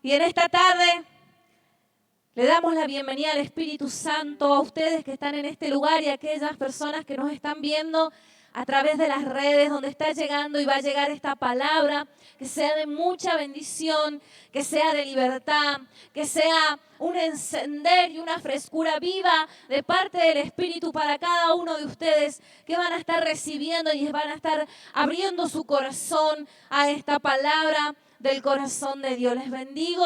Y en esta tarde le damos la bienvenida al Espíritu Santo a ustedes que están en este lugar y a aquellas personas que nos están viendo a través de las redes donde está llegando y va a llegar esta palabra, que sea de mucha bendición, que sea de libertad, que sea un encender y una frescura viva de parte del Espíritu para cada uno de ustedes que van a estar recibiendo y van a estar abriendo su corazón a esta palabra del corazón de Dios. Les bendigo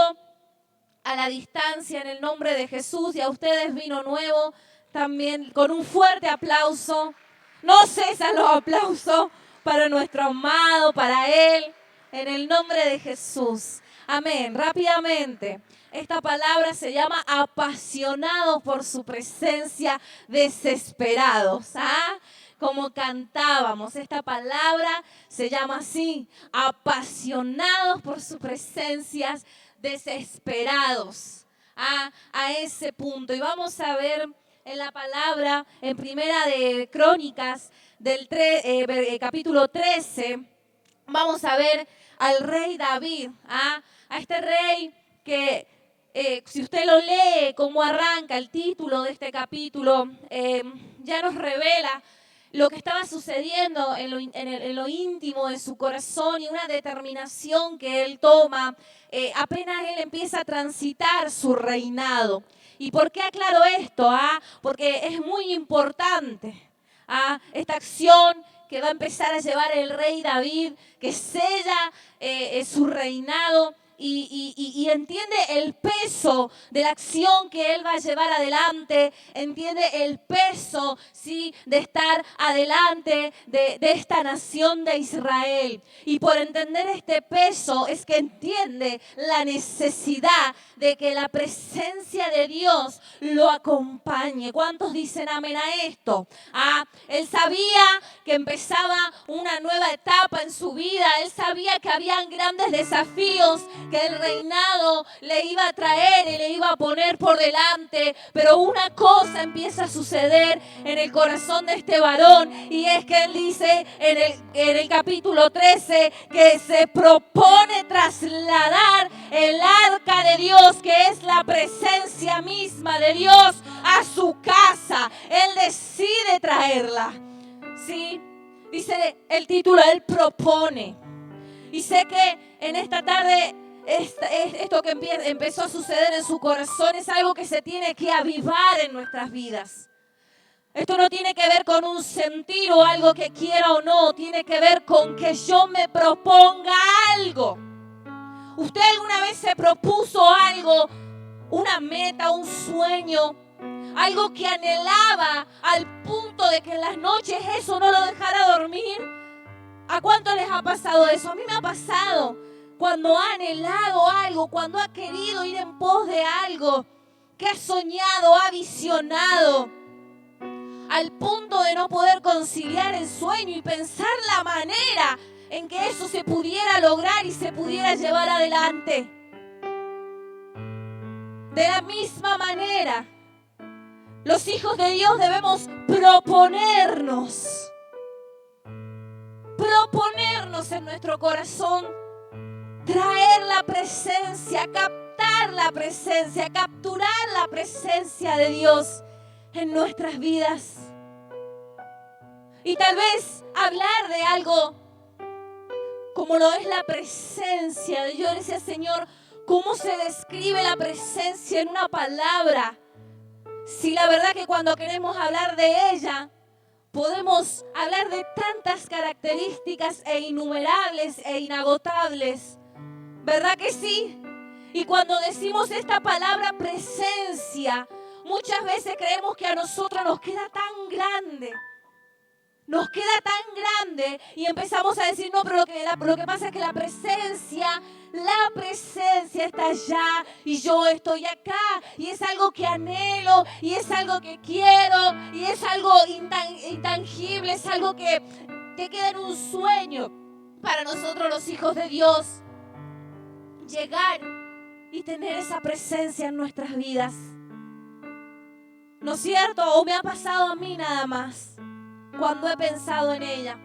a la distancia en el nombre de Jesús y a ustedes vino nuevo también con un fuerte aplauso. No cesan los aplausos para nuestro amado, para Él, en el nombre de Jesús. Amén. Rápidamente, esta palabra se llama apasionados por su presencia, desesperados. ¿Ah? Como cantábamos, esta palabra se llama así, apasionados por su presencia, desesperados. A ese punto. Y vamos a ver en la palabra, en Primera de Crónicas, del capítulo 13, vamos a ver al rey David, a este rey que, si usted lo lee, cómo arranca el título de este capítulo, ya nos revela lo que estaba sucediendo en lo íntimo de su corazón y una determinación que él toma apenas él empieza a transitar su reinado. ¿Y por qué aclaro esto? Porque es muy importante esta acción que va a empezar a llevar el rey David, que sella su reinado y entiende el peso de la acción que él va a llevar adelante, entiende el peso, ¿sí?, de estar adelante de esta nación de Israel. Y por entender este peso es que entiende la necesidad de que la presencia de Dios lo acompañe. ¿Cuántos dicen amén a esto? Él sabía que empezaba una nueva etapa en su vida. Él sabía que habían grandes desafíos que el reinado le iba a traer y le iba a poner por delante. Pero una cosa empieza a suceder en el corazón de este varón, y es que él dice en el capítulo 13 que se propone trasladar el arca de Dios, que es la presencia misma de Dios, a su casa. Él decide traerla. ¿Sí? Dice el título, él propone. Y sé que en esta tarde esto que empezó a suceder en su corazón es algo que se tiene que avivar en nuestras vidas. Esto no tiene que ver con un sentir o algo que quiera o no. Tiene que ver con que yo me proponga algo. ¿Usted alguna vez se propuso algo? Una meta, un sueño, algo que anhelaba al punto de que en las noches eso no lo dejara dormir. ¿A cuánto les ha pasado eso? A mí me ha pasado cuando ha anhelado algo, cuando ha querido ir en pos de algo, que ha soñado, ha visionado, al punto de no poder conciliar el sueño y pensar la manera en que eso se pudiera lograr y se pudiera llevar adelante. De la misma manera, los hijos de Dios debemos proponernos en nuestro corazón, traer la presencia, captar la presencia, capturar la presencia de Dios en nuestras vidas. Y tal vez hablar de algo como lo es la presencia de Dios. Yo decía, Señor, ¿cómo se describe la presencia en una palabra? Si la verdad que cuando queremos hablar de ella, podemos hablar de tantas características e innumerables e inagotables. ¿Verdad que sí? Y cuando decimos esta palabra presencia, muchas veces creemos que a nosotros nos queda tan grande. Nos queda tan grande y empezamos a decir, no, pero lo que pasa es que la presencia está allá y yo estoy acá, y es algo que anhelo y es algo que quiero y es algo intangible, es algo que queda en un sueño para nosotros los hijos de Dios. Llegar y tener esa presencia en nuestras vidas. ¿No es cierto? ¿O me ha pasado a mí nada más? Cuando he pensado en ella.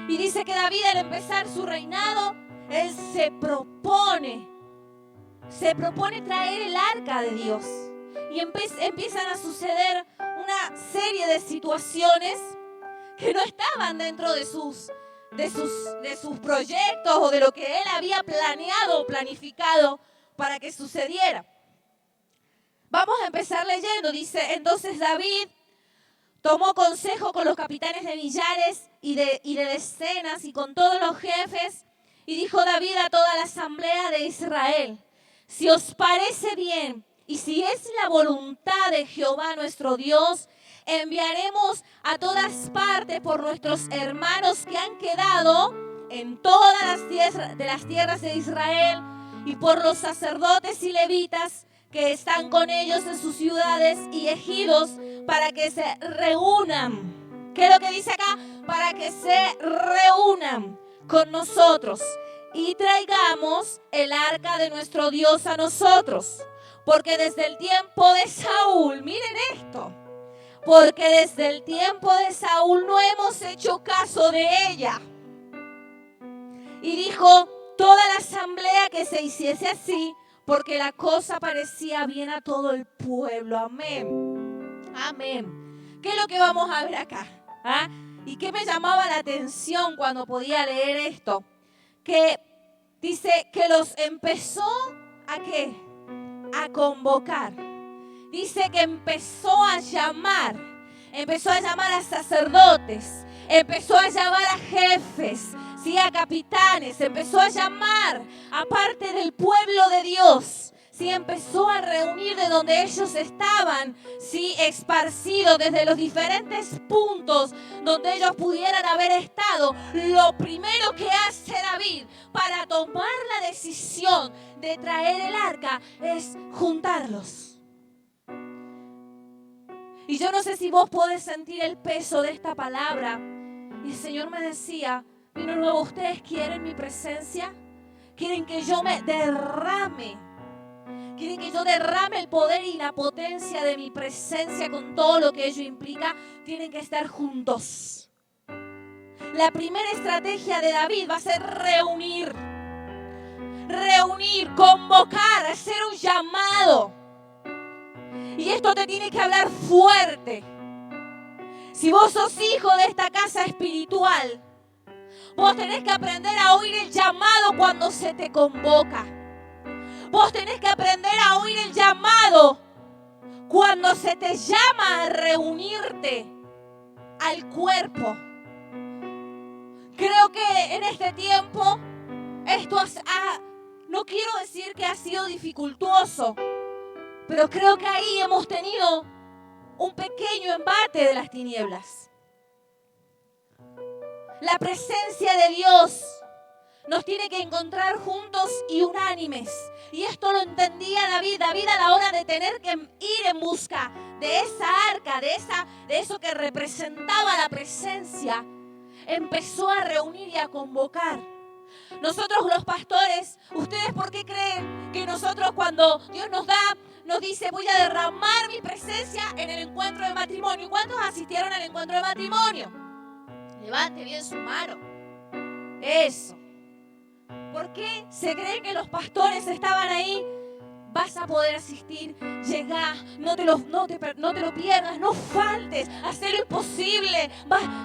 Y dice que David, al empezar su reinado, él se propone se propone traer el arca de Dios. Y empiezan a suceder una serie de situaciones que no estaban dentro de sus proyectos o de lo que él había planeado o planificado para que sucediera. Vamos a empezar leyendo. Dice, entonces David tomó consejo con los capitanes de millares y de decenas y con todos los jefes, y dijo David a toda la asamblea de Israel: si os parece bien y si es la voluntad de Jehová nuestro Dios, enviaremos a todas partes por nuestros hermanos que han quedado en todas las tierras de Israel, y por los sacerdotes y levitas que están con ellos en sus ciudades y ejidos, para que se reúnan. ¿Qué es lo que dice acá? Para que se reúnan con nosotros y traigamos el arca de nuestro Dios a nosotros. Porque desde el tiempo de Saúl, miren esto, porque desde el tiempo de Saúl no hemos hecho caso de ella. Y dijo toda la asamblea que se hiciese así, porque la cosa parecía bien a todo el pueblo. Amén. Amén. ¿Qué es lo que vamos a ver acá? ¿Ah? ¿Y qué me llamaba la atención cuando podía leer esto? Que dice que los empezó ¿a qué? A convocar. Dice que empezó a llamar a sacerdotes, empezó a llamar a jefes, ¿sí? A capitanes, empezó a llamar a parte del pueblo de Dios, ¿sí? Empezó a reunir de donde ellos estaban, ¿sí? Esparcidos desde los diferentes puntos donde ellos pudieran haber estado. Lo primero que hace David para tomar la decisión de traer el arca es juntarlos. Y yo no sé si vos podés sentir el peso de esta palabra. Y el Señor me decía, de nuevo, ¿ustedes quieren mi presencia? ¿Quieren que yo me derrame? ¿Quieren que yo derrame el poder y la potencia de mi presencia con todo lo que ello implica? Tienen que estar juntos. La primera estrategia de David va a ser reunir, convocar, hacer un llamado. Y esto te tiene que hablar fuerte. Si vos sos hijo de esta casa espiritual, vos tenés que aprender a oír el llamado cuando se te convoca. Vos tenés que aprender a oír el llamado cuando se te llama a reunirte al cuerpo. Creo que en este tiempo esto no quiero decir que ha sido dificultoso, pero creo que ahí hemos tenido un pequeño embate de las tinieblas. La presencia de Dios nos tiene que encontrar juntos y unánimes. Y esto lo entendía David. David, a la hora de tener que ir en busca de esa arca, de eso que representaba la presencia, empezó a reunir y a convocar. Nosotros los pastores, ¿ustedes por qué creen que nosotros cuando Dios nos dice voy a derramar mi presencia en el encuentro de matrimonio? ¿Cuántos asistieron al encuentro de matrimonio? Levante bien su mano. Eso. ¿Por qué se creen que los pastores estaban ahí? Vas a poder asistir, llegá, no te lo pierdas, no faltes, hacer lo imposible.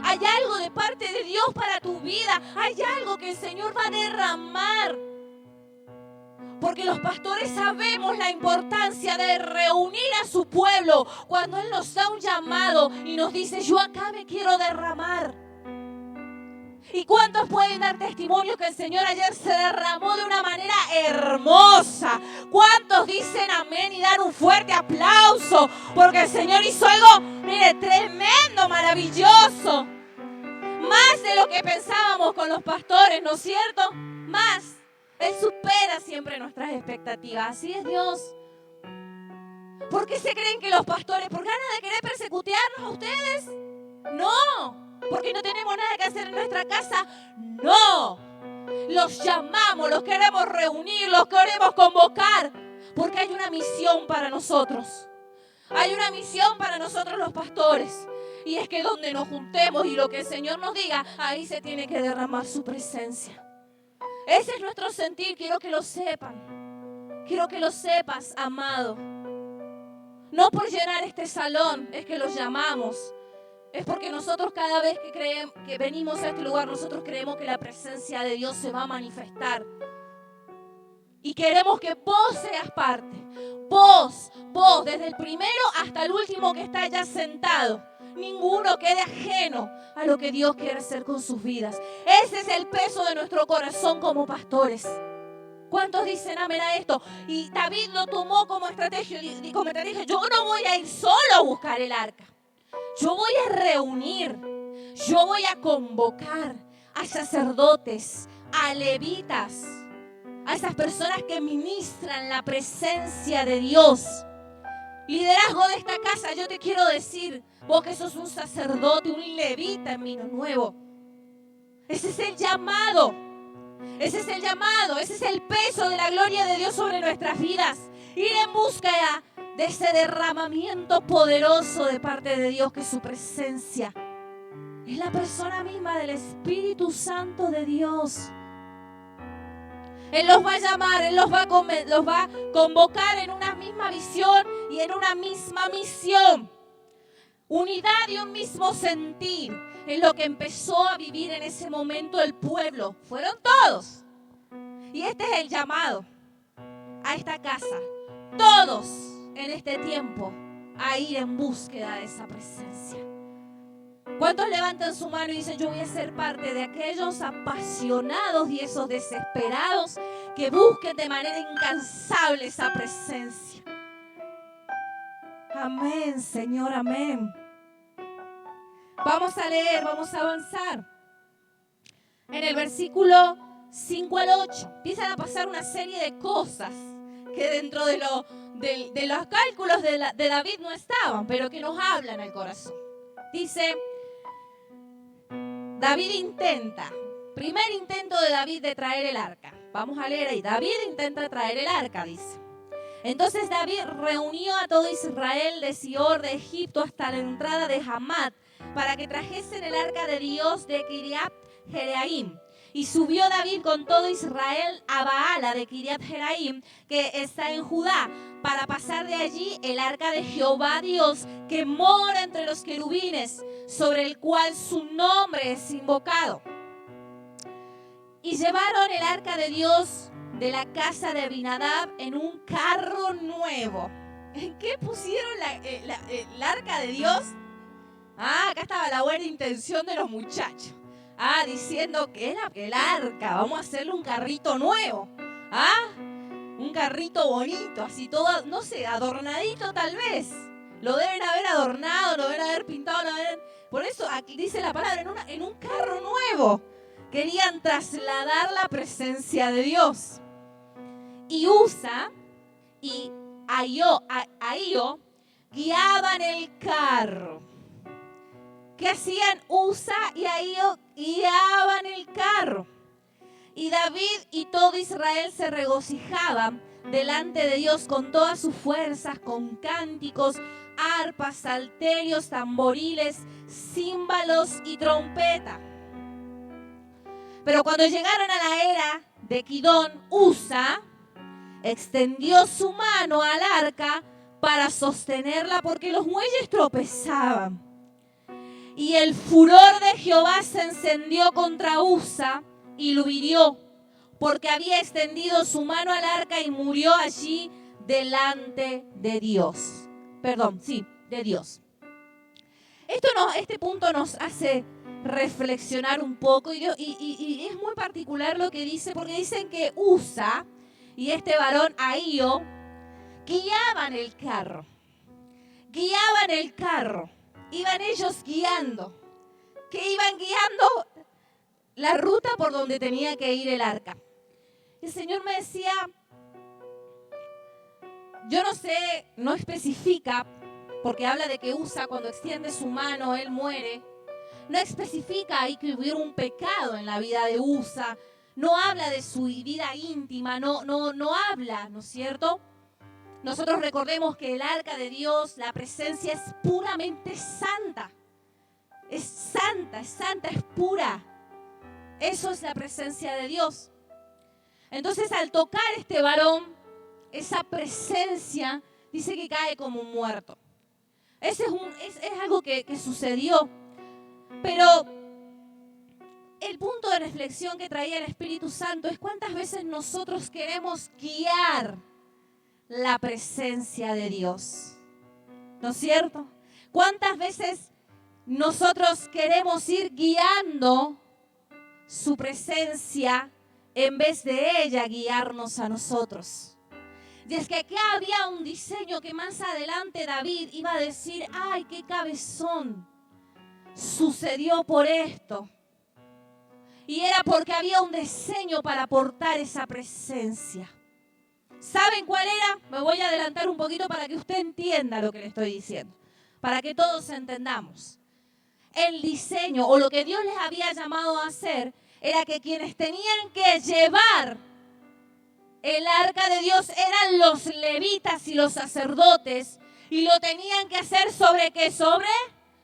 Hay algo de parte de Dios para tu vida, hay algo que el Señor va a derramar. Porque los pastores sabemos la importancia de reunir a su pueblo cuando Él nos da un llamado y nos dice, yo acá me quiero derramar. ¿Y cuántos pueden dar testimonio que el Señor ayer se derramó de una manera hermosa? ¿Cuántos dicen amén y dan un fuerte aplauso? Porque el Señor hizo algo, mire, tremendo, maravilloso. Más de lo que pensábamos con los pastores, ¿no es cierto? Más. Él supera siempre nuestras expectativas. Así es Dios. ¿Por qué se creen que los pastores, por ganas de querer persecutarnos a ustedes? No. ¿Porque no tenemos nada que hacer en nuestra casa? No. Los llamamos, los queremos reunir, los queremos convocar. Porque hay una misión para nosotros. Hay una misión para nosotros los pastores. Y es que donde nos juntemos y lo que el Señor nos diga, ahí se tiene que derramar su presencia. Ese es nuestro sentir, quiero que lo sepan. Quiero que lo sepas, amado. No por llenar este salón es que los llamamos. Es porque nosotros cada vez que venimos a este lugar, nosotros creemos que la presencia de Dios se va a manifestar. Y queremos que vos seas parte. Vos, desde el primero hasta el último que está allá sentado. Ninguno quede ajeno a lo que Dios quiere hacer con sus vidas. Ese es el peso de nuestro corazón como pastores. ¿Cuántos dicen amén a esto? Y David lo tomó como estrategia. Yo no voy a ir solo a buscar el arca. Yo voy a reunir. Yo voy a convocar a sacerdotes, a levitas, a esas personas que ministran la presencia de Dios. Liderazgo de esta casa, yo te quiero decir, vos que sos un sacerdote, un levita en Vino Nuevo. Ese es el llamado. Ese es el llamado, ese es el peso de la gloria de Dios sobre nuestras vidas. Ir en búsqueda de ese derramamiento poderoso de parte de Dios, que es su presencia es la persona misma del Espíritu Santo de Dios. Él los va a llamar, Él los va a convocar en una misma visión y en una misma misión. Unidad y un mismo sentir es lo que empezó a vivir en ese momento el pueblo. Fueron todos. Y este es el llamado a esta casa. Todos en este tiempo a ir en búsqueda de esa presencia. ¿Cuántos levantan su mano y dicen, yo voy a ser parte de aquellos apasionados y esos desesperados que busquen de manera incansable esa presencia? Amén, Señor, amén. Vamos a leer, vamos a avanzar. En el versículo 5 al 8 empiezan a pasar una serie de cosas que dentro de los cálculos de David no estaban, pero que nos hablan al corazón. Dice, David primer intento de David de traer el arca. Vamos a leer ahí, David intenta traer el arca, dice. Entonces David reunió a todo Israel de Sior de Egipto hasta la entrada de Hamat para que trajesen el arca de Dios de Kiriat Jearim. Y subió David con todo Israel a Baala de Kiriat Jearim, que está en Judá, para pasar de allí el arca de Jehová Dios, que mora entre los querubines, sobre el cual su nombre es invocado. Y llevaron el arca de Dios de la casa de Abinadab en un carro nuevo. ¿En qué pusieron el arca de Dios? Acá estaba la buena intención de los muchachos. Diciendo que era el arca, vamos a hacerle un carrito nuevo. Un carrito bonito, así todo, no sé, adornadito tal vez. Lo deben haber adornado, lo deben haber pintado, por eso aquí dice la palabra, en un carro nuevo. Querían trasladar la presencia de Dios. Y Usa y Ahío guiaban el carro. ¿Qué hacían? Usa y Ahío guiaban el carro. Y David y todo Israel se regocijaban delante de Dios con todas sus fuerzas, con cánticos, arpas, salterios, tamboriles, címbalos y trompeta. Pero cuando llegaron a la era de Kidón, Usa extendió su mano al arca para sostenerla porque los muelles tropezaban. Y el furor de Jehová se encendió contra Usa y lo hirió, porque había extendido su mano al arca y murió allí delante de Dios. De Dios. Este punto nos hace reflexionar un poco y es muy particular lo que dice, porque dicen que Usa y este varón Ahío guiaban el carro. Iban ellos guiando. Que iban guiando la ruta por donde tenía que ir el arca. El Señor me decía, yo no sé, no especifica, porque habla de que Usa cuando extiende su mano, él muere. No especifica ahí que hubiera un pecado en la vida de Usa. No habla de su vida íntima, no habla, ¿no es cierto? Nosotros recordemos que el arca de Dios, la presencia es puramente santa. Es santa, es pura. Eso es la presencia de Dios. Entonces, al tocar este varón, esa presencia dice que cae como un muerto. Ese es algo que sucedió. Pero el punto de reflexión que traía el Espíritu Santo es cuántas veces nosotros queremos guiar la presencia de Dios. ¿No es cierto? ¿Cuántas veces nosotros queremos ir guiando su presencia en vez de ella guiarnos a nosotros? Y es que aquí había un diseño que más adelante David iba a decir, ¡ay, qué cabezón! Sucedió por esto. Y era porque había un diseño para aportar esa presencia. ¿Saben cuál era? Me voy a adelantar un poquito para que usted entienda lo que le estoy diciendo. Para que todos entendamos. El diseño o lo que Dios les había llamado a hacer era que quienes tenían que llevar el arca de Dios eran los levitas y los sacerdotes. Y lo tenían que hacer ¿sobre qué? Sobre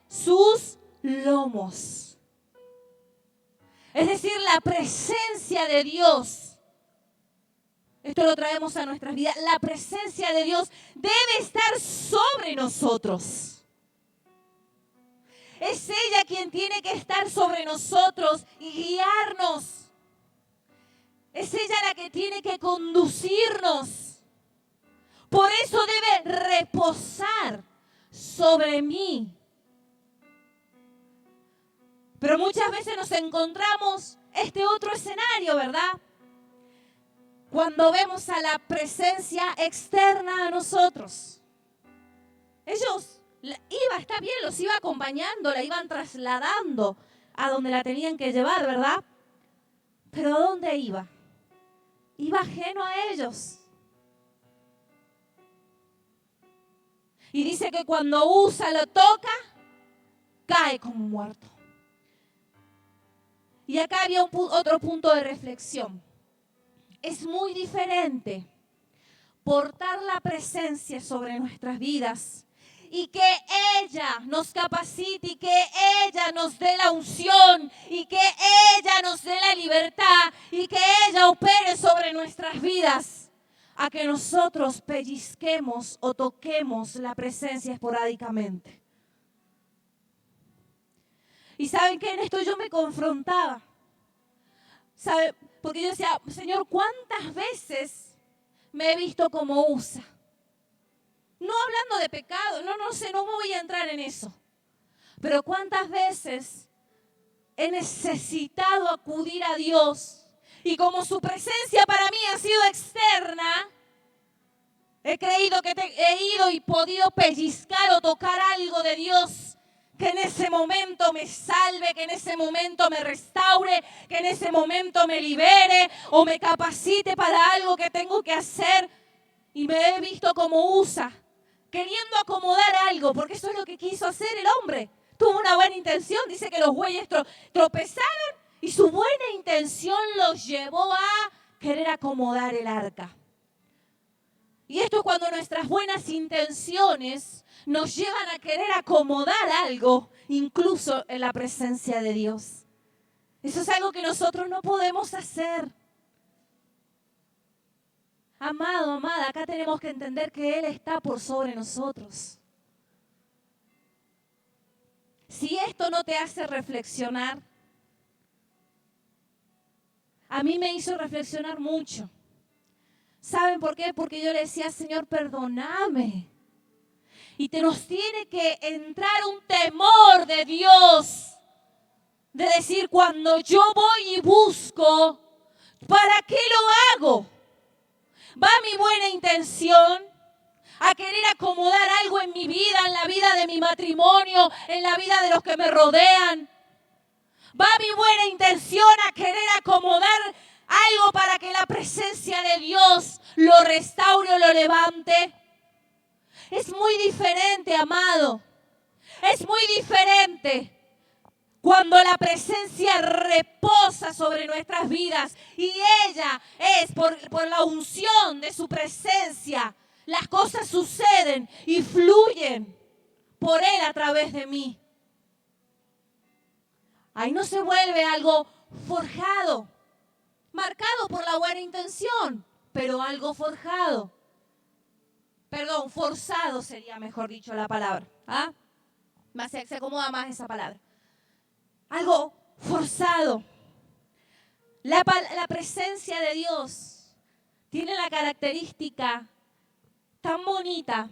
sus lomos. Es decir, la presencia de Dios. Esto lo traemos a nuestras vidas. La presencia de Dios debe estar sobre nosotros. Es ella quien tiene que estar sobre nosotros y guiarnos. Es ella la que tiene que conducirnos. Por eso debe reposar sobre mí. Pero muchas veces nos encontramos este otro escenario, ¿verdad? Cuando vemos a la presencia externa a nosotros. Ellos está bien, los iba acompañando, la iban trasladando a donde la tenían que llevar, ¿verdad? Pero ¿a dónde iba? Iba ajeno a ellos. Y dice que cuando Usa lo toca, cae como muerto. Y acá había otro punto de reflexión. Es muy diferente portar la presencia sobre nuestras vidas y que ella nos capacite y que ella nos dé la unción y que ella nos dé la libertad y que ella opere sobre nuestras vidas, a que nosotros pellizquemos o toquemos la presencia esporádicamente. Y ¿saben qué? En esto yo me confrontaba. ¿Saben? Porque yo decía, Señor, ¿cuántas veces me he visto como Usa? No hablando de pecado, no voy a entrar en eso. Pero ¿cuántas veces he necesitado acudir a Dios? Y como su presencia para mí ha sido externa, he creído que he ido y podido pellizcar o tocar algo de Dios que en ese momento me salve, que en ese momento me restaure, que en ese momento me libere o me capacite para algo que tengo que hacer. Y me he visto como Usa, queriendo acomodar algo, porque eso es lo que quiso hacer el hombre. Tuvo una buena intención, dice que los bueyes tropezaron y su buena intención los llevó a querer acomodar el arca. Y esto es cuando nuestras buenas intenciones nos llevan a querer acomodar algo, incluso en la presencia de Dios. Eso es algo que nosotros no podemos hacer. Amado, amada, acá tenemos que entender que Él está por sobre nosotros. Si esto no te hace reflexionar, a mí me hizo reflexionar mucho. ¿Saben por qué? Porque yo le decía, Señor, perdóname. Y nos tiene que entrar un temor de Dios. De decir, cuando yo voy y busco, ¿para qué lo hago? ¿Va mi buena intención a querer acomodar algo en mi vida, en la vida de mi matrimonio, en la vida de los que me rodean? ¿Va mi buena intención a querer acomodar algo para que la presencia de Dios lo restaure o lo levante? Es muy diferente, amado. Es muy diferente cuando la presencia reposa sobre nuestras vidas y ella es por la unción de su presencia. Las cosas suceden y fluyen por Él a través de mí. Ahí no se vuelve algo forjado, marcado por la buena intención, pero algo forjado. Perdón, forzado sería mejor dicho la palabra. ¿Ah? Se acomoda más esa palabra. Algo forzado. La presencia de Dios tiene la característica tan bonita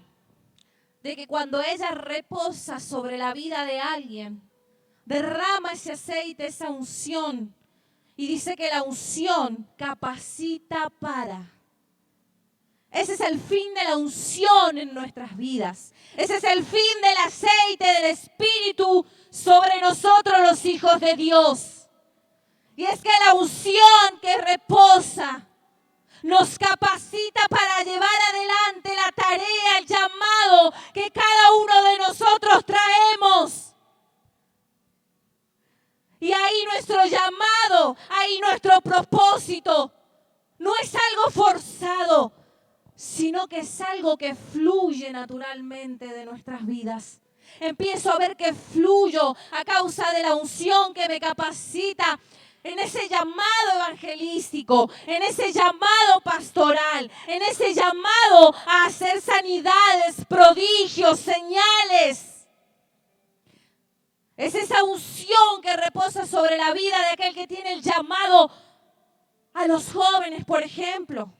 de que cuando ella reposa sobre la vida de alguien, derrama ese aceite, esa unción, y dice que la unción capacita para. Ese es el fin de la unción en nuestras vidas. Ese es el fin del aceite del Espíritu sobre nosotros los hijos de Dios. Y es que la unción que reposa nos capacita para llevar adelante la tarea, el llamado que cada uno de nosotros traemos. Y ahí nuestro llamado, ahí nuestro propósito, no es algo forzado, sino que es algo que fluye naturalmente de nuestras vidas. Empiezo a ver que fluyo a causa de la unción que me capacita en ese llamado evangelístico, en ese llamado pastoral, en ese llamado a hacer sanidades, prodigios, señales. Es esa unción que reposa sobre la vida de aquel que tiene el llamado a los jóvenes, por ejemplo.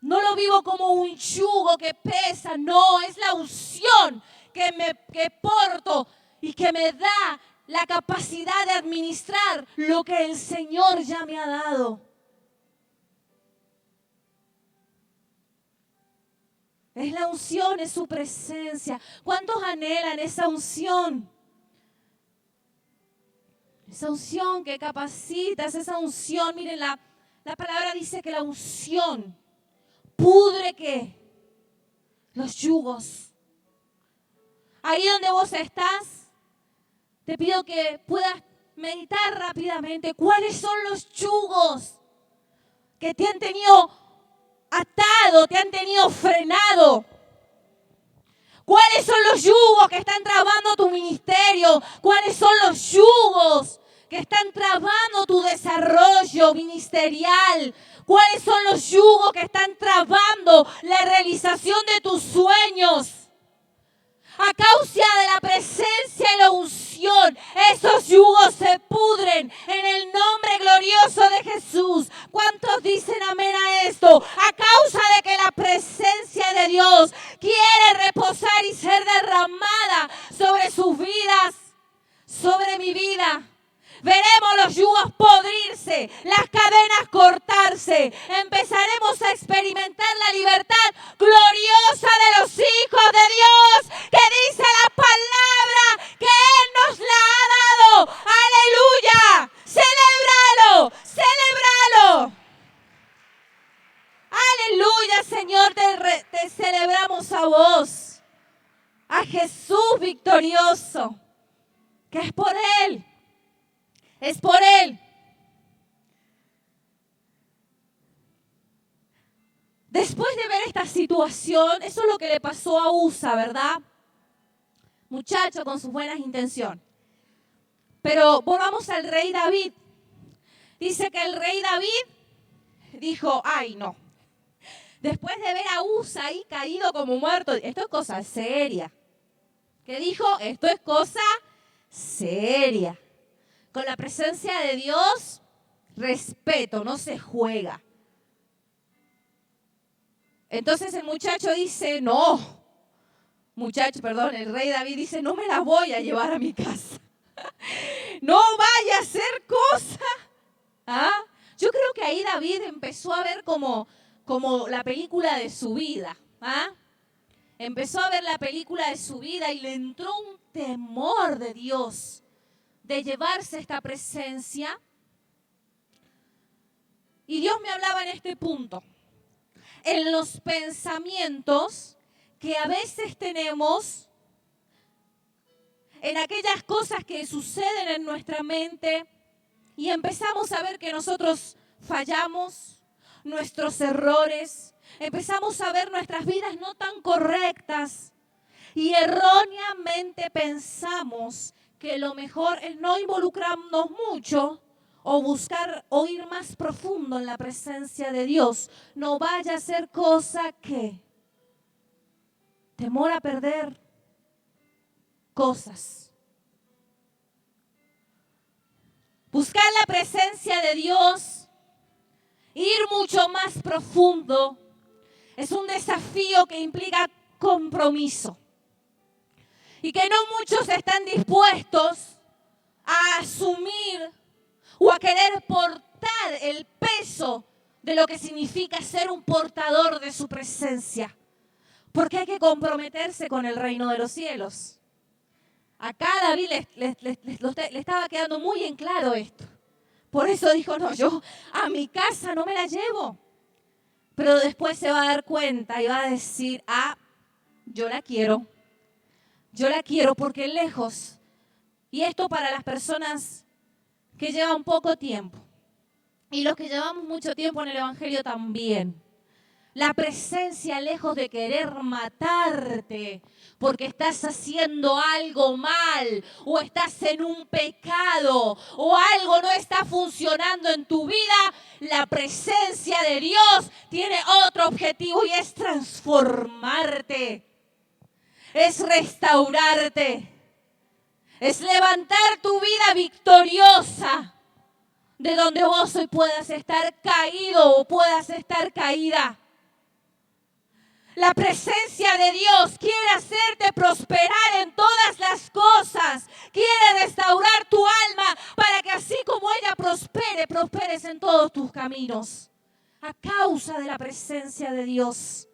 No lo vivo como un yugo que pesa, no, es la unción que porto y que me da la capacidad de administrar lo que el Señor ya me ha dado. Es la unción, es su presencia. ¿Cuántos anhelan esa unción? Esa unción que capacita, es esa unción. Miren, la palabra dice que la unción pudre ¿qué? Los yugos. Ahí donde vos estás, te pido que puedas meditar rápidamente cuáles son los yugos que te han tenido atado, te han tenido frenado. ¿Cuáles son los yugos que están trabando tu ministerio? ¿Cuáles son los yugos que están trabando tu desarrollo ministerial? ¿Cuáles son los yugos que están trabando la realización de tus sueños? A causa de la presencia y la unción, esos yugos se pudren en el nombre glorioso de Jesús. ¿Cuántos dicen amén a esto? A causa de que la presencia de Dios quiere reposar y ser derramada sobre sus vidas, sobre mi vida. Veremos los yugos podrirse, las cadenas cortarse. Empezaremos a experimentar la libertad gloriosa de los hijos de Dios, que dice la palabra que Él nos la ha dado. ¡Aleluya! ¡Celébralo! ¡Celébralo! ¡Aleluya, Señor! Te celebramos a vos, a Jesús victorioso, que es por Él. Es por Él. Después de ver esta situación, eso es lo que le pasó a Usa, ¿verdad? Muchacho con sus buenas intenciones. Pero volvamos al rey David. Dice que el rey David dijo, ay no. Después de ver a Usa ahí caído como muerto, esto es cosa seria. ¿Qué dijo? Esto es cosa seria. Con la presencia de Dios, respeto, no se juega. Entonces el muchacho dice, el rey David dice, no me la voy a llevar a mi casa. No vaya a ser cosa. ¿Ah? Yo creo que ahí David empezó a ver como la película de su vida. ¿Ah? Empezó a ver la película de su vida y le entró un temor de Dios, de llevarse esta presencia. Y Dios me hablaba en este punto. En los pensamientos que a veces tenemos, en aquellas cosas que suceden en nuestra mente, y empezamos a ver que nosotros fallamos, nuestros errores, empezamos a ver nuestras vidas no tan correctas, y erróneamente pensamos que lo mejor es no involucrarnos mucho o buscar o ir más profundo en la presencia de Dios. No vaya a ser cosa que. temor a perder cosas. Buscar la presencia de Dios, ir mucho más profundo, es un desafío que implica compromiso. Y que no muchos están dispuestos a asumir o a querer portar el peso de lo que significa ser un portador de su presencia. Porque hay que comprometerse con el reino de los cielos. Acá a David le estaba quedando muy en claro esto. Por eso dijo, no, yo a mi casa no me la llevo. Pero después se va a dar cuenta y va a decir, yo la quiero. Yo la quiero porque lejos. Y esto para las personas que llevan poco tiempo. Y los que llevamos mucho tiempo en el Evangelio también. La presencia, lejos de querer matarte porque estás haciendo algo mal o estás en un pecado o algo no está funcionando en tu vida, la presencia de Dios tiene otro objetivo y es transformarte, es restaurarte, es levantar tu vida victoriosa de donde vos hoy puedas estar caído o puedas estar caída. La presencia de Dios quiere hacerte prosperar en todas las cosas. Quiere restaurar tu alma para que así como ella prospere, prosperes en todos tus caminos. A causa de la presencia de Dios.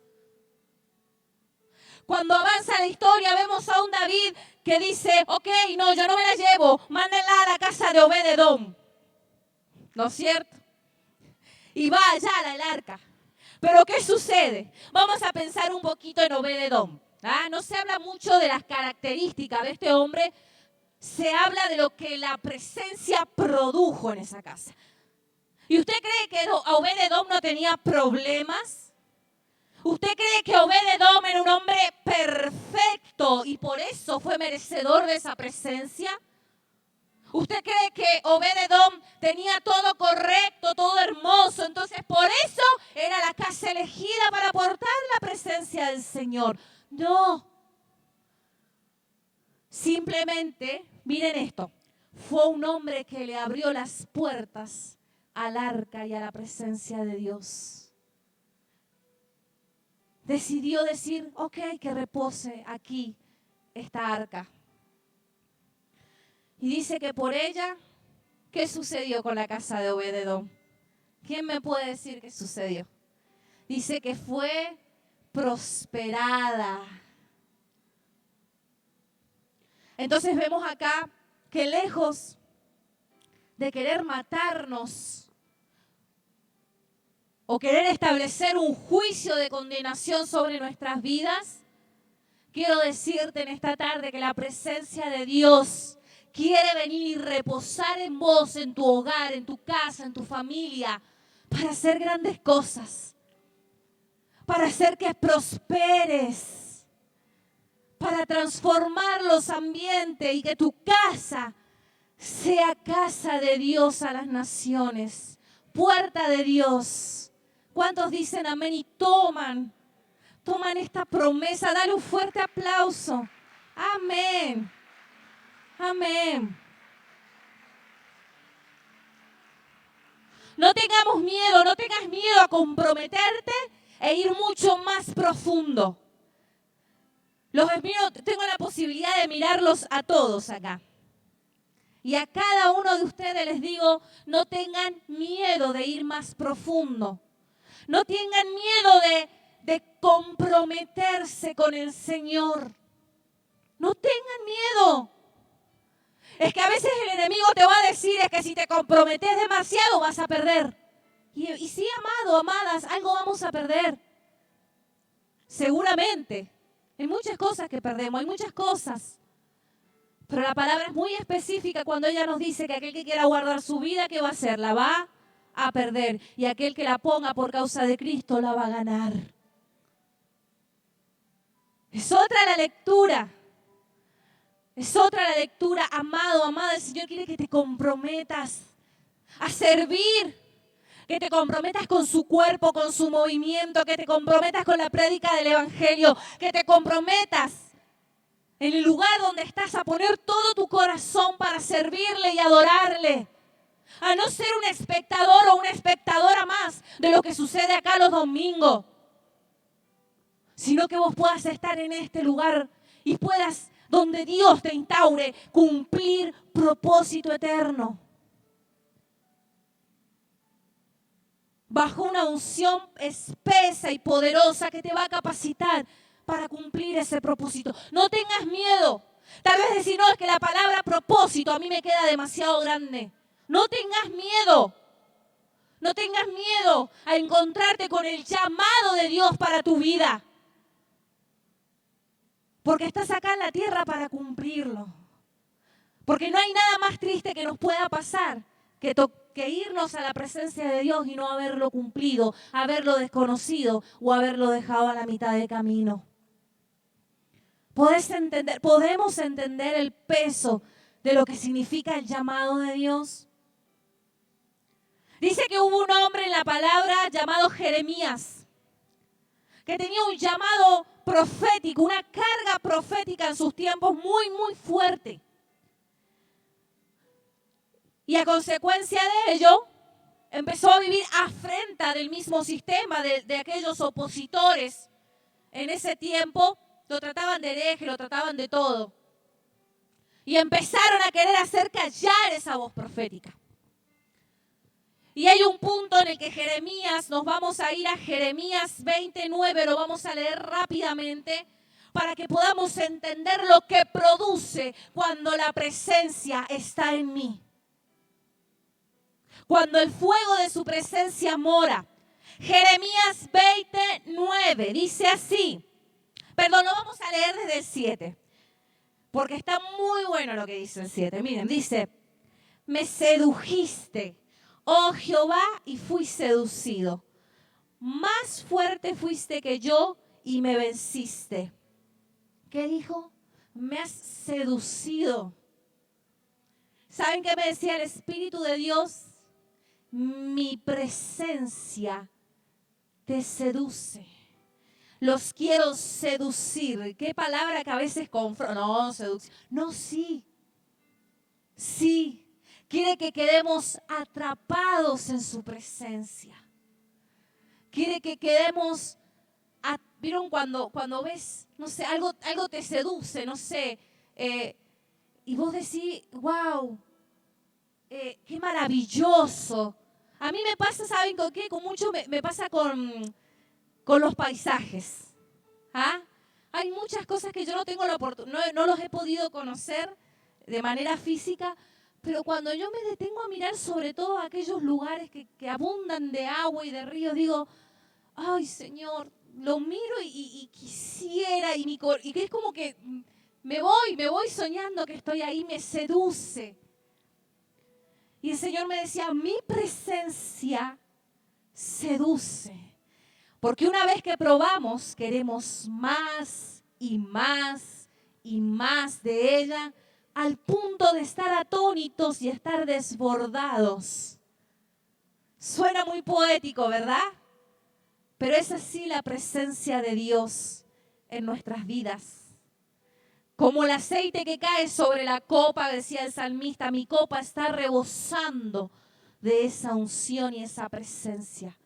Cuando avanza la historia vemos a un David que dice, ok, no, yo no me la llevo, mándenla a la casa de Obed-Edom. ¿No es cierto? Y va allá al arca. Pero ¿qué sucede? Vamos a pensar un poquito en Obed-Edom. No se habla mucho de las características de este hombre, se habla de lo que la presencia produjo en esa casa. ¿Y usted cree que Obed-Edom no tenía problemas? ¿Usted cree que Obed-Edom era un hombre perfecto y por eso fue merecedor de esa presencia? ¿Usted cree que Obed-Edom tenía todo correcto, todo hermoso? Entonces por eso era la casa elegida para portar la presencia del Señor. No. Simplemente, miren esto, fue un hombre que le abrió las puertas al arca y a la presencia de Dios. Decidió decir, ok, que repose aquí esta arca. Y dice que por ella, ¿qué sucedió con la casa de Obed-Edom? ¿Quién me puede decir qué sucedió? Dice que fue prosperada. Entonces vemos acá que lejos de querer matarnos o querer establecer un juicio de condenación sobre nuestras vidas, quiero decirte en esta tarde que la presencia de Dios quiere venir y reposar en vos, en tu hogar, en tu casa, en tu familia, para hacer grandes cosas, para hacer que prosperes, para transformar los ambientes y que tu casa sea casa de Dios a las naciones, puerta de Dios. ¿Cuántos dicen amén y toman esta promesa? Dale un fuerte aplauso. Amén. Amén. No tengamos miedo, no tengas miedo a comprometerte e ir mucho más profundo. Tengo la posibilidad de mirarlos a todos acá. Y a cada uno de ustedes les digo, no tengan miedo de ir más profundo. No tengan miedo de comprometerse con el Señor. No tengan miedo. Es que a veces el enemigo te va a decir es que si te comprometes demasiado vas a perder. Y sí, amado, amadas, algo vamos a perder. Seguramente. Hay muchas cosas que perdemos, hay muchas cosas. Pero la palabra es muy específica cuando ella nos dice que aquel que quiera guardar su vida, ¿qué va a hacer? La va a perder. Y aquel que la ponga por causa de Cristo, la va a ganar. Es otra la lectura. Es otra la lectura, amado, amada. El Señor quiere que te comprometas a servir, que te comprometas con su cuerpo, con su movimiento, que te comprometas con la prédica del Evangelio, que te comprometas en el lugar donde estás a poner todo tu corazón para servirle y adorarle. A no ser un espectador o una espectadora más de lo que sucede acá los domingos, sino que vos puedas estar en este lugar y puedas, donde Dios te instaure, cumplir propósito eterno. Bajo una unción espesa y poderosa que te va a capacitar para cumplir ese propósito. No tengas miedo. Tal vez decir, no, es que la palabra propósito a mí me queda demasiado grande. No tengas miedo. No tengas miedo a encontrarte con el llamado de Dios para tu vida. Porque estás acá en la tierra para cumplirlo. Porque no hay nada más triste que nos pueda pasar que irnos a la presencia de Dios y no haberlo cumplido, haberlo desconocido o haberlo dejado a la mitad de camino. ¿Podemos entender el peso de lo que significa el llamado de Dios? Dice que hubo un hombre en la palabra llamado Jeremías, que tenía un llamado profético, una carga profética en sus tiempos muy, muy fuerte. Y a consecuencia de ello, empezó a vivir afrenta del mismo sistema, de aquellos opositores. En ese tiempo lo trataban de hereje, lo trataban de todo. Y empezaron a querer hacer callar esa voz profética. Y hay un punto en el que Jeremías, nos vamos a ir a Jeremías 29, lo vamos a leer rápidamente, para que podamos entender lo que produce cuando la presencia está en mí. Cuando el fuego de su presencia mora. Jeremías 29 dice así. Perdón, lo vamos a leer desde el 7. Porque está muy bueno lo que dice el 7. Miren, dice, me sedujiste, oh Jehová, y fui seducido. Más fuerte fuiste que yo y me venciste. ¿Qué dijo? Me has seducido. ¿Saben qué me decía el Espíritu de Dios? Mi presencia te seduce. Los quiero seducir. ¿Qué palabra que a veces confronta? No, seducción. No, sí. Sí. Quiere que quedemos atrapados en su presencia. Quiere que quedemos... ¿Vieron cuando ves, no sé, algo te seduce, no sé, y vos decís, wow, qué maravilloso? A mí me pasa, ¿saben con qué? Con mucho me pasa con los paisajes. ¿Ah? Hay muchas cosas que yo no tengo la oportunidad, no los he podido conocer de manera física, pero cuando yo me detengo a mirar sobre todo aquellos lugares que abundan de agua y de ríos, digo, ay Señor, lo miro y quisiera, y que es como que me voy soñando que estoy ahí, me seduce. Y el Señor me decía, mi presencia seduce. Porque una vez que probamos, queremos más y más y más de ella, al punto de estar atónitos y estar desbordados. Suena muy poético, ¿verdad? Pero es así la presencia de Dios en nuestras vidas. Como el aceite que cae sobre la copa, decía el salmista, mi copa está rebosando de esa unción y esa presencia.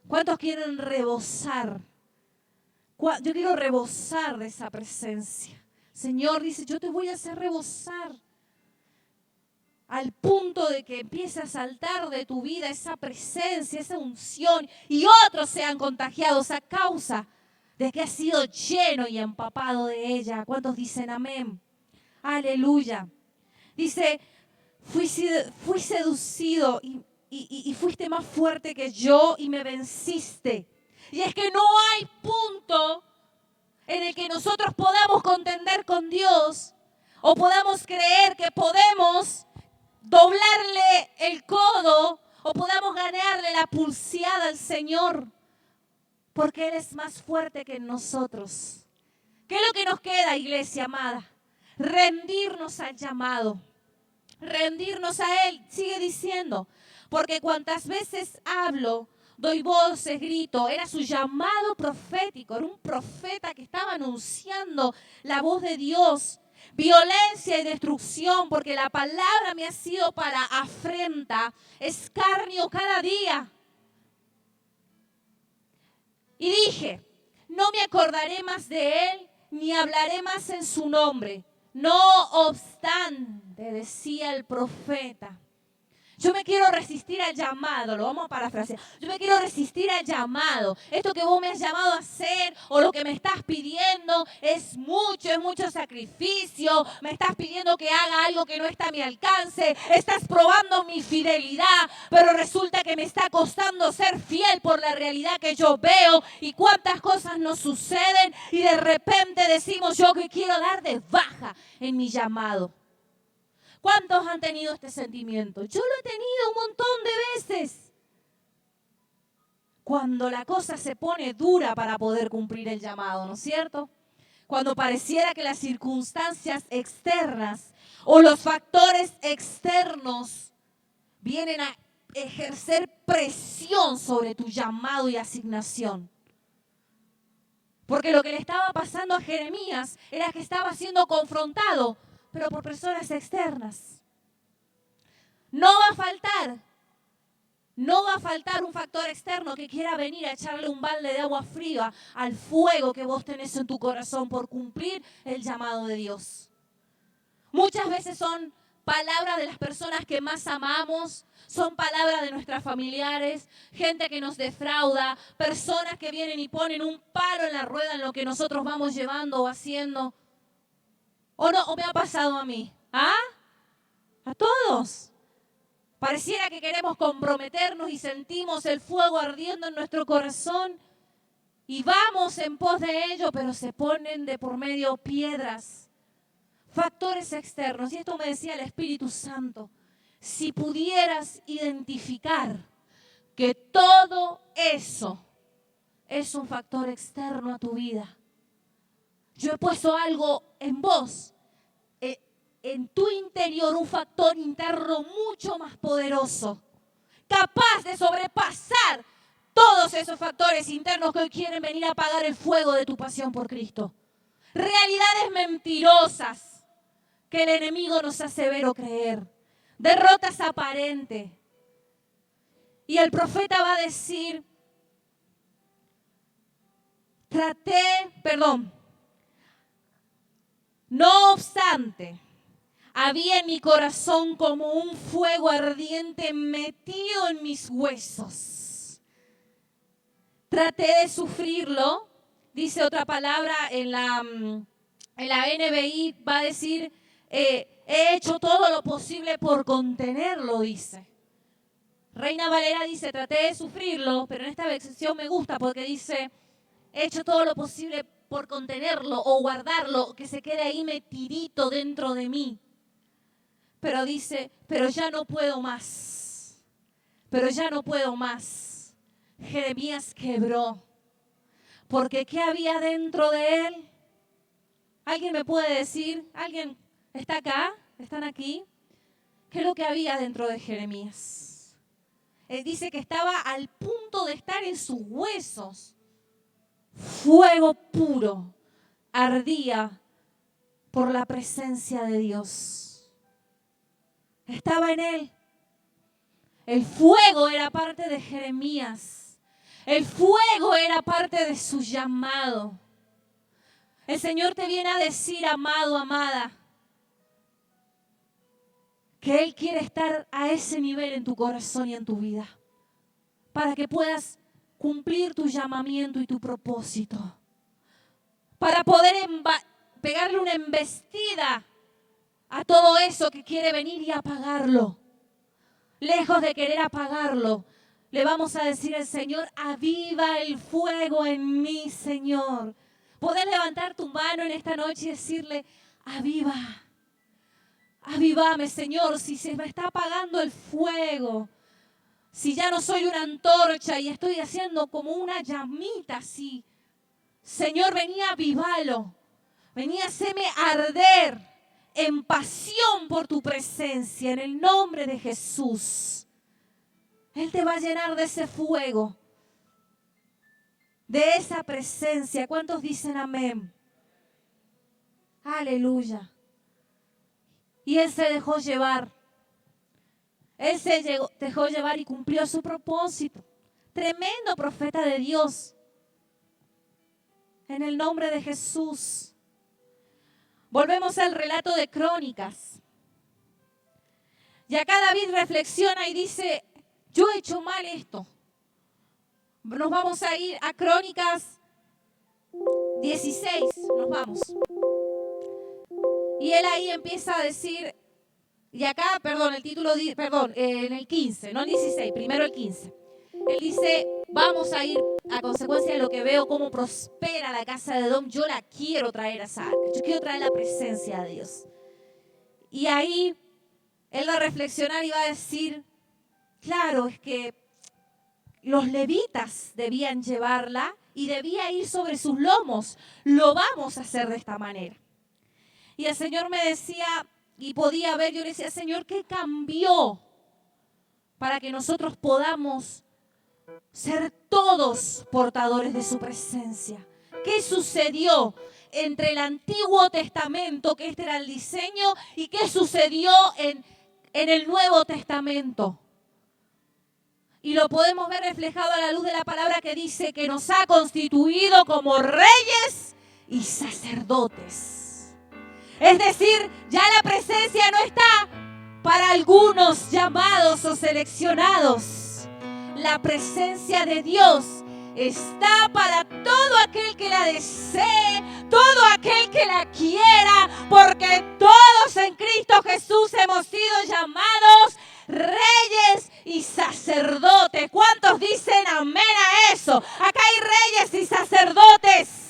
¿Cuántos quieren rebosar? Yo quiero rebosar de esa presencia. Señor dice, yo te voy a hacer rebosar al punto de que empiece a saltar de tu vida esa presencia, esa unción, y otros sean contagiados a causa de que has sido lleno y empapado de ella. ¿Cuántos dicen amén? Aleluya. Dice, fui seducido y fuiste más fuerte que yo y me venciste. Y es que no hay punto en el que nosotros podamos contender con Dios o podamos creer que podemos doblarle el codo o podamos ganarle la pulseada al Señor, porque Él es más fuerte que nosotros. ¿Qué es lo que nos queda, iglesia amada? Rendirnos al llamado, rendirnos a Él. Sigue diciendo, Porque cuantas veces hablo, doy voces, grito. Era su llamado profético. Era un profeta que estaba anunciando la voz de Dios. Violencia y destrucción, porque la palabra me ha sido para afrenta, escarnio cada día. Y dije, no me acordaré más de él, ni hablaré más en su nombre. No obstante, decía el profeta, yo me quiero resistir al llamado, lo vamos a parafrasear. Yo me quiero resistir al llamado. Esto que vos me has llamado a hacer o lo que me estás pidiendo es mucho sacrificio. Me estás pidiendo que haga algo que no está a mi alcance. Estás probando mi fidelidad, pero resulta que me está costando ser fiel por la realidad que yo veo y cuántas cosas nos suceden y de repente decimos yo que quiero dar de baja en mi llamado. ¿Cuántos han tenido este sentimiento? Yo lo he tenido un montón de veces. Cuando la cosa se pone dura para poder cumplir el llamado, ¿no es cierto? Cuando pareciera que las circunstancias externas o los factores externos vienen a ejercer presión sobre tu llamado y asignación. Porque lo que le estaba pasando a Jeremías era que estaba siendo confrontado, pero por personas externas. No va a faltar un factor externo que quiera venir a echarle un balde de agua fría al fuego que vos tenés en tu corazón por cumplir el llamado de Dios. Muchas veces son palabras de las personas que más amamos, son palabras de nuestros familiares, gente que nos defrauda, personas que vienen y ponen un palo en la rueda en lo que nosotros vamos llevando o haciendo. ¿O no? ¿O me ha pasado a mí? ¿Ah? A todos. Pareciera que queremos comprometernos y sentimos el fuego ardiendo en nuestro corazón y vamos en pos de ello, pero se ponen de por medio piedras, factores externos. Y esto me decía el Espíritu Santo. Si pudieras identificar que todo eso es un factor externo a tu vida. Yo he puesto algo en vos, en tu interior, un factor interno mucho más poderoso, capaz de sobrepasar todos esos factores internos que hoy quieren venir a apagar el fuego de tu pasión por Cristo. Realidades mentirosas que el enemigo nos hace ver o creer. Derrotas aparentes. Y el profeta va a decir, no obstante, había en mi corazón como un fuego ardiente metido en mis huesos. Traté de sufrirlo, dice otra palabra en la NBI, va a decir, he hecho todo lo posible por contenerlo, dice. Reina Valera dice, traté de sufrirlo, pero en esta versión me gusta porque dice, he hecho todo lo posible por contenerlo o guardarlo, que se quede ahí metidito dentro de mí. Pero dice, pero ya no puedo más. Pero ya no puedo más. Jeremías quebró. Porque ¿qué había dentro de él? ¿Alguien me puede decir? ¿Alguien está acá? ¿Están aquí? ¿Qué es lo que había dentro de Jeremías? Él dice que estaba al punto de estar en sus huesos. Fuego puro ardía por la presencia de Dios. Estaba en él. El fuego era parte de Jeremías. El fuego era parte de su llamado. El Señor te viene a decir, amado, amada, que Él quiere estar a ese nivel en tu corazón y en tu vida, para que puedas cumplir tu llamamiento y tu propósito, para poder pegarle una embestida a todo eso que quiere venir y apagarlo. Lejos de querer apagarlo, le vamos a decir al Señor, aviva el fuego en mí, Señor. Podés levantar tu mano en esta noche y decirle, avívame, Señor, si se me está apagando el fuego. Si ya no soy una antorcha y estoy haciendo como una llamita así. Señor, vení a avívalo. Vení a hacerme arder en pasión por tu presencia, en el nombre de Jesús. Él te va a llenar de ese fuego, de esa presencia. ¿Cuántos dicen amén? Aleluya. Y Él se dejó llevar. Él se dejó llevar y cumplió su propósito. Tremendo profeta de Dios. En el nombre de Jesús. Volvemos al relato de Crónicas. Y acá David reflexiona y dice, yo he hecho mal esto. Nos vamos a ir a Crónicas 16, nos vamos. Y él ahí empieza a decir, y acá, el título, en el 15, no el 16, primero el 15. Él dice, vamos a ir a consecuencia de lo que veo, cómo prospera la casa de Edom. Yo la quiero traer a esa arca, yo quiero traer la presencia de Dios. Y ahí él va a reflexionar y va a decir, claro, es que los levitas debían llevarla y debía ir sobre sus lomos. Lo vamos a hacer de esta manera. Y el Señor me decía, y podía ver, yo le decía, Señor, ¿qué cambió para que nosotros podamos ser todos portadores de su presencia? ¿Qué sucedió entre el Antiguo Testamento, que este era el diseño, y qué sucedió en el Nuevo Testamento? Y lo podemos ver reflejado a la luz de la palabra que dice que nos ha constituido como reyes y sacerdotes. Es decir, ya la presencia no está para algunos llamados o seleccionados. La presencia de Dios está para todo aquel que la desee, todo aquel que la quiera, porque todos en Cristo Jesús hemos sido llamados reyes y sacerdotes. ¿Cuántos dicen amén a eso? Acá hay reyes y sacerdotes.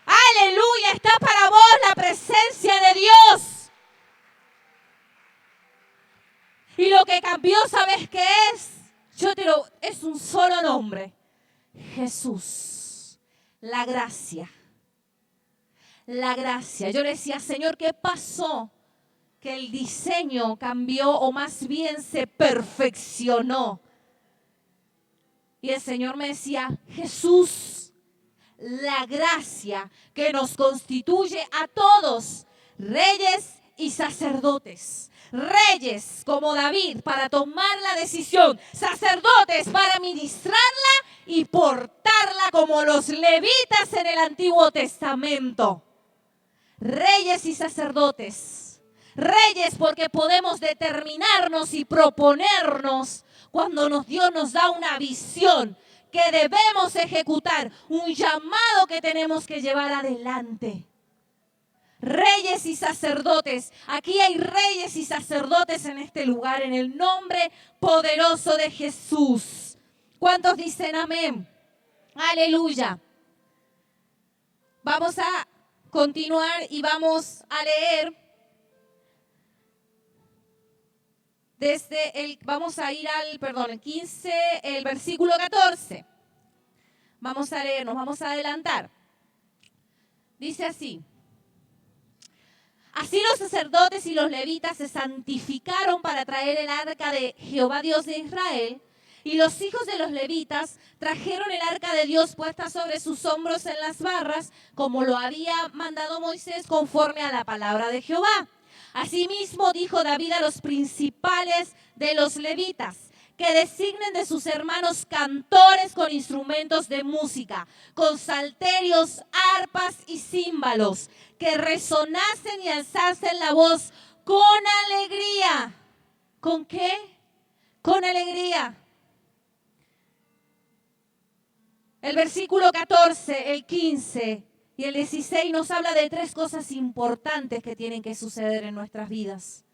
Aleluya, está para vos la presencia de Dios. Y lo que cambió, ¿sabes qué es? Es un solo nombre. Jesús. La gracia. La gracia. Yo le decía, Señor, ¿qué pasó? Que el diseño cambió, o más bien se perfeccionó. Y el Señor me decía, Jesús, la gracia que nos constituye a todos, reyes y sacerdotes. Reyes como David para tomar la decisión, sacerdotes para ministrarla y portarla como los levitas en el Antiguo Testamento. Reyes y sacerdotes. Reyes porque podemos determinarnos y proponernos cuando Dios nos da una visión que debemos ejecutar, un llamado que tenemos que llevar adelante. Reyes y sacerdotes, aquí hay reyes y sacerdotes en este lugar, en el nombre poderoso de Jesús. ¿Cuántos dicen amén? Aleluya. Vamos a continuar y vamos a leer vamos a ir al 15, el versículo 14. Vamos a leer, nos vamos a adelantar. Dice así. Así los sacerdotes y los levitas se santificaron para traer el arca de Jehová Dios de Israel, y los hijos de los levitas trajeron el arca de Dios puesta sobre sus hombros en las barras, como lo había mandado Moisés conforme a la palabra de Jehová. Asimismo dijo David a los principales de los levitas, que designen de sus hermanos cantores con instrumentos de música, con salterios, arpas y címbalos, que resonasen y alzasen la voz con alegría. ¿Con qué? Con alegría. El versículo 14, el 15 y el 16 nos habla de 3 cosas importantes que tienen que suceder en nuestras vidas.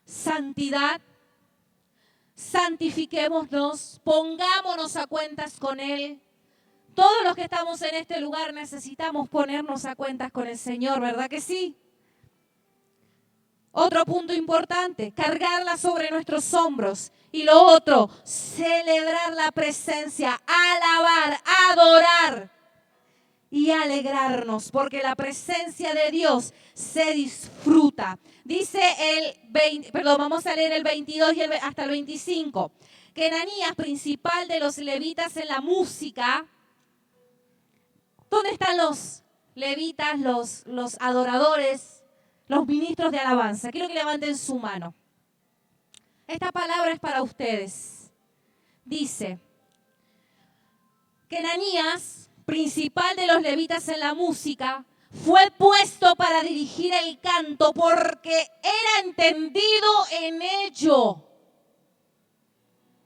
Santidad. Santifiquémonos, pongámonos a cuentas con Él. Todos los que estamos en este lugar necesitamos ponernos a cuentas con el Señor, ¿verdad que sí? Otro punto importante, cargarla sobre nuestros hombros. Y lo otro, celebrar la presencia, alabar, adorar. y alegrarnos, porque la presencia de Dios se disfruta. Dice vamos a leer el 22 y hasta el 25. Que Ananías, principal de los levitas en la música. ¿Dónde están los levitas, los adoradores, los ministros de alabanza? Quiero que levanten su mano. Esta palabra es para ustedes. Dice que Ananías, principal de los levitas en la música, fue puesto para dirigir el canto porque era entendido en ello.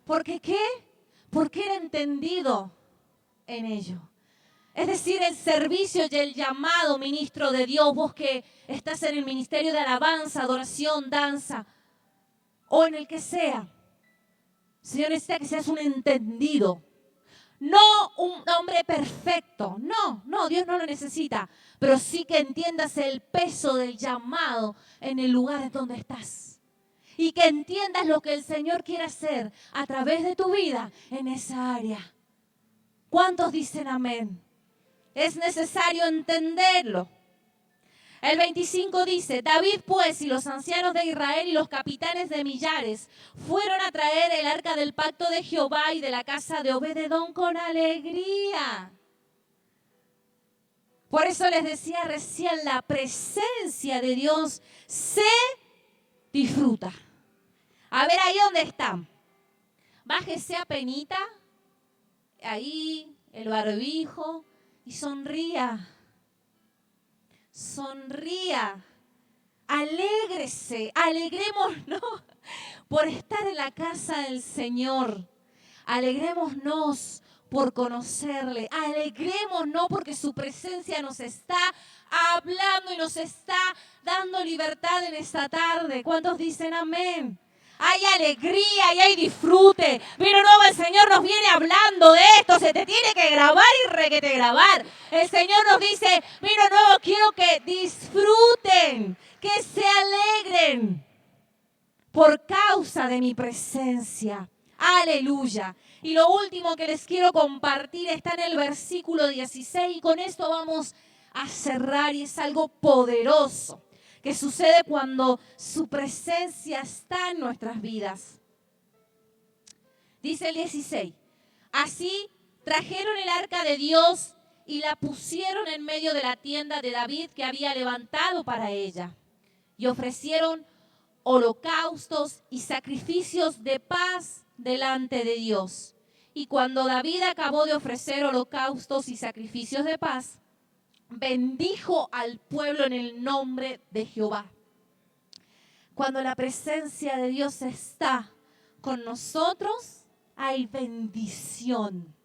¿Por qué qué? Porque era entendido en ello. Es decir, el servicio y el llamado ministro de Dios, vos que estás en el ministerio de alabanza, adoración, danza, o en el que sea. Señor, necesita que seas un entendido. No un hombre perfecto, no, Dios no lo necesita, pero sí que entiendas el peso del llamado en el lugar en donde estás. Y que entiendas lo que el Señor quiere hacer a través de tu vida en esa área. ¿Cuántos dicen amén? Es necesario entenderlo. El 25 dice, David pues y los ancianos de Israel y los capitanes de millares fueron a traer el arca del pacto de Jehová y de la casa de Obed-edom con alegría. Por eso les decía recién, la presencia de Dios se disfruta. A ver, ahí donde están. Bájese a penita, ahí el barbijo y sonría. Sonría, alégrese, alegrémonos por estar en la casa del Señor. Alegrémonos por conocerle. Alegrémonos porque su presencia nos está hablando y nos está dando libertad en esta tarde. ¿Cuántos dicen amén? Hay alegría y hay disfrute. Vino nuevo, el Señor nos viene hablando de esto. Se te tiene que grabar y requete grabar. El Señor nos dice, vino nuevo, quiero que disfruten, que se alegren por causa de mi presencia. Aleluya. Y lo último que les quiero compartir está en el versículo 16 y con esto vamos a cerrar y es algo poderoso que sucede cuando su presencia está en nuestras vidas. Dice el 16, así trajeron el arca de Dios y la pusieron en medio de la tienda de David que había levantado para ella. Y ofrecieron holocaustos y sacrificios de paz delante de Dios. Y cuando David acabó de ofrecer holocaustos y sacrificios de paz, bendijo al pueblo en el nombre de Jehová. Cuando la presencia de Dios está con nosotros, hay bendición.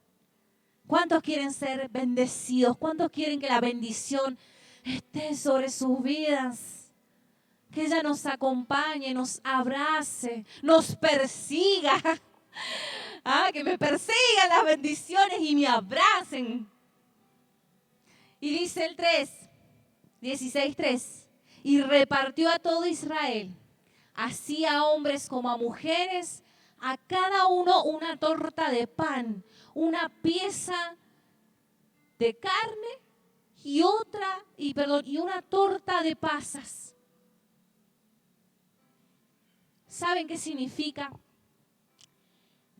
¿Cuántos quieren ser bendecidos? ¿Cuántos quieren que la bendición esté sobre sus vidas? Que ella nos acompañe, nos abrace, nos persiga. Que me persigan las bendiciones y me abracen. Y dice el 16:3, y repartió a todo Israel, así a hombres como a mujeres, a cada uno una torta de pan, una pieza de carne y una torta de pasas. ¿Saben qué significa?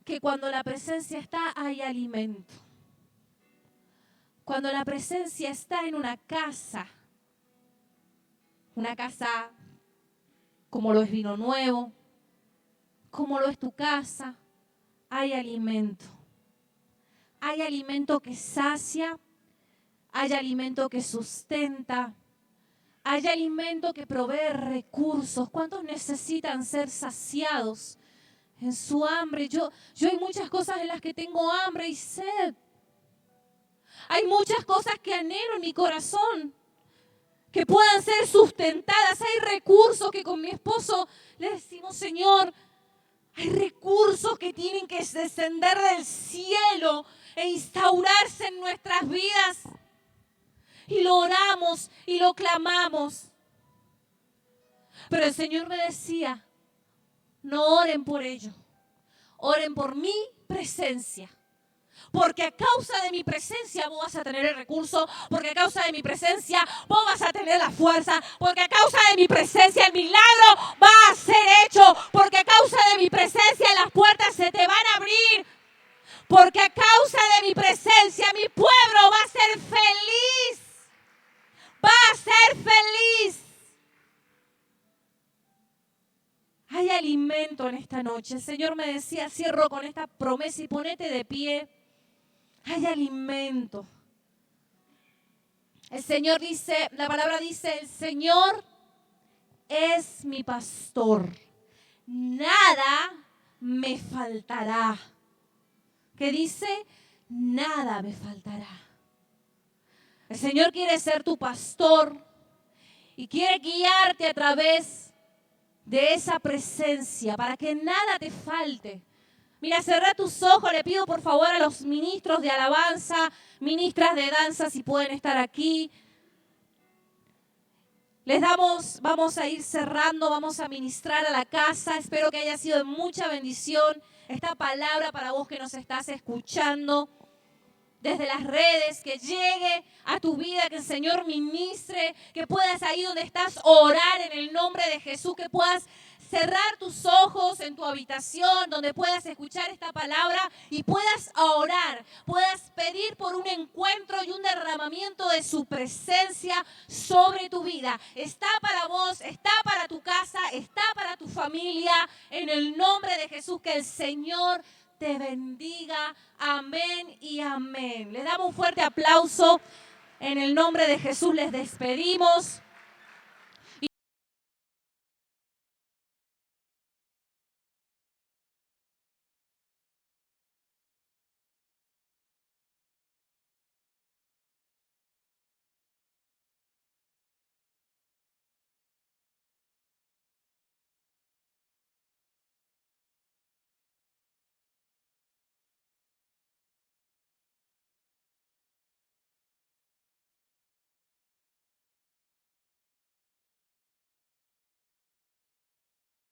Que cuando la presencia está, hay alimento. Cuando la presencia está en una casa como lo es Vino Nuevo, como lo es tu casa, hay alimento. Hay alimento que sacia, hay alimento que sustenta, hay alimento que provee recursos. ¿Cuántos necesitan ser saciados en su hambre? Yo hay muchas cosas en las que tengo hambre y sed. Hay muchas cosas que anhelo en mi corazón, que puedan ser sustentadas. Hay recursos que con mi esposo le decimos, Señor, hay recursos que tienen que descender del cielo e instaurarse en nuestras vidas. Y lo oramos y lo clamamos. Pero el Señor me decía, no oren por ello, oren por mi presencia. Porque a causa de mi presencia vos vas a tener el recurso, porque a causa de mi presencia vos vas a tener la fuerza, porque a causa de mi presencia el milagro va a ser hecho, porque a causa de mi presencia las puertas se te van a abrir, porque a causa de mi presencia mi pueblo va a ser feliz, va a ser feliz. Hay alimento en esta noche. El Señor me decía, cierro con esta promesa y ponete de pie. Hay alimento. El Señor dice, la palabra dice, el Señor es mi pastor. Nada me faltará. ¿Qué dice? Nada me faltará. El Señor quiere ser tu pastor y quiere guiarte a través de esa presencia para que nada te falte. Mira, cerrá tus ojos, le pido por favor a los ministros de alabanza, ministras de danza, si pueden estar aquí. Vamos a ir cerrando, vamos a ministrar a la casa. Espero que haya sido de mucha bendición esta palabra para vos que nos estás escuchando desde las redes, que llegue a tu vida, que el Señor ministre, que puedas ahí donde estás orar en el nombre de Jesús, que puedas cerrar tus ojos en tu habitación, donde puedas escuchar esta palabra y puedas orar, puedas pedir por un encuentro y un derramamiento de su presencia sobre tu vida. Está para vos, está para tu casa, está para tu familia, en el nombre de Jesús, que el Señor te bendiga. Amén y amén. Les damos un fuerte aplauso. En el nombre de Jesús les despedimos.